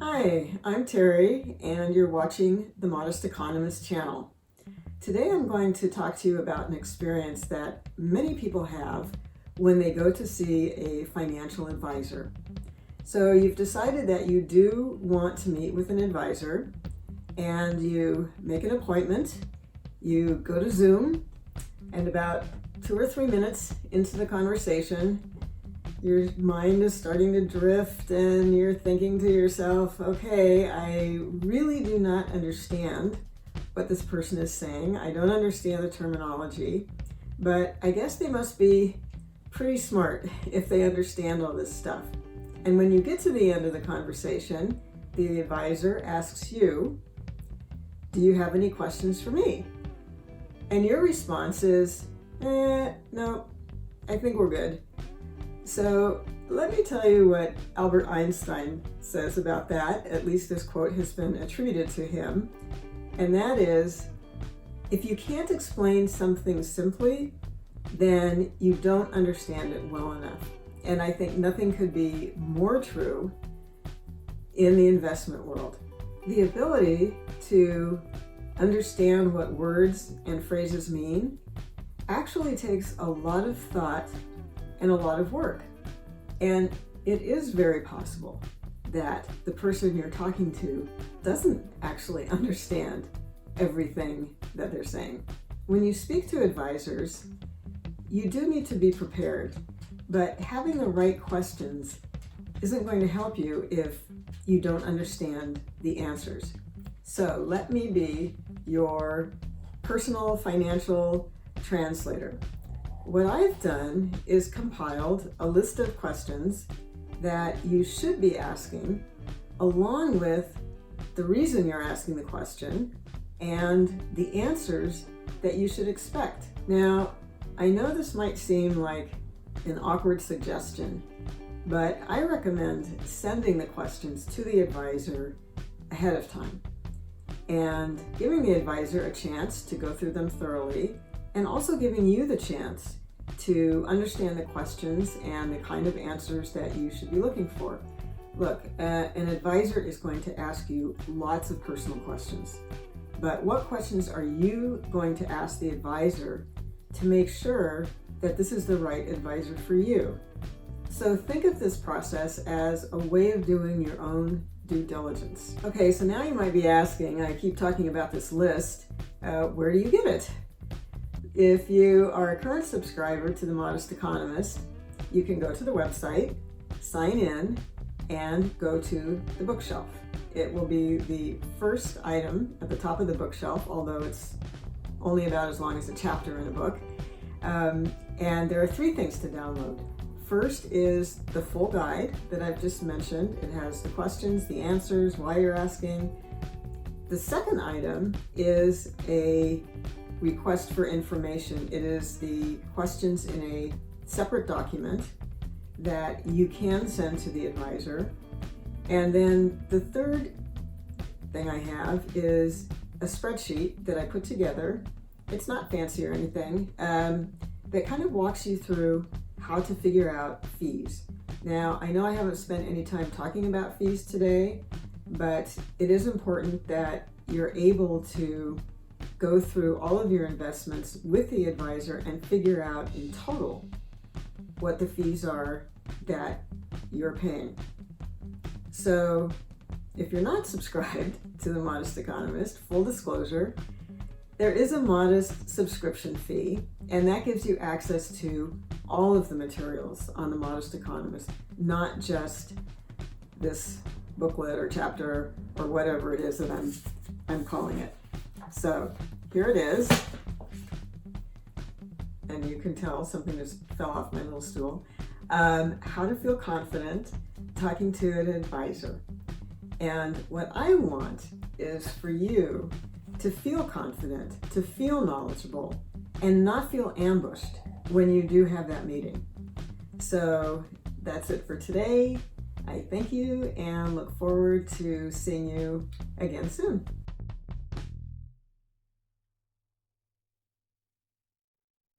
Hi, I'm Teri, and you're watching the Modest Economist channel. Today I'm going to talk to you about an experience that many people have when they go to see a financial advisor. So you've decided that you do want to meet with an advisor, and you make an appointment, you go to Zoom, and about 2 or 3 minutes into the conversation, your mind is starting to drift and you're thinking to yourself, okay, I really do not understand what this person is saying. I don't understand the terminology, but I guess they must be pretty smart if they understand all this stuff. And when you get to the end of the conversation, the advisor asks you, do you have any questions for me? And your response is, no, I think we're good. So let me tell you what Albert Einstein says about that. At least this quote has been attributed to him. And that is, if you can't explain something simply, then you don't understand it well enough. And I think nothing could be more true in the investment world. The ability to understand what words and phrases mean actually takes a lot of thought and a lot of work. And it is very possible that the person you're talking to doesn't actually understand everything that they're saying. When you speak to advisors, you do need to be prepared, but having the right questions isn't going to help you if you don't understand the answers. So let me be your personal financial translator. What I've done is compiled a list of questions that you should be asking, along with the reason you're asking the question and the answers that you should expect. Now, I know this might seem like an awkward suggestion, but I recommend sending the questions to the advisor ahead of time and giving the advisor a chance to go through them thoroughly, and also giving you the chance to understand the questions and the kind of answers that you should be looking for. Look, an advisor is going to ask you lots of personal questions, but what questions are you going to ask the advisor to make sure that this is the right advisor for you? So think of this process as a way of doing your own due diligence. Okay, so now you might be asking, I keep talking about this list, where do you get it? If you are a current subscriber to The Modest Economist, you can go to the website, sign in, and go to the bookshelf. It will be the first item at the top of the bookshelf, although it's only about as long as a chapter in a book. And there are 3 things to download. First is the full guide that I've just mentioned. It has the questions, the answers, why you're asking. The second item is a request for information. It is the questions in a separate document that you can send to the advisor. And then the third thing I have is a spreadsheet that I put together. It's not fancy or anything, that kind of walks you through how to figure out fees. Now, I know I haven't spent any time talking about fees today, but it is important that you're able to go through all of your investments with the advisor and figure out in total what the fees are that you're paying. So if you're not subscribed to The Modest Economist, full disclosure, there is a modest subscription fee, and that gives you access to all of the materials on The Modest Economist, not just this booklet or chapter or whatever it is that I'm calling it. So here it is, and you can tell something just fell off my little stool. How to feel confident talking to an advisor. And what I want is for you to feel confident, to feel knowledgeable, and not feel ambushed when you do have that meeting. So that's it for today. I thank you and look forward to seeing you again soon.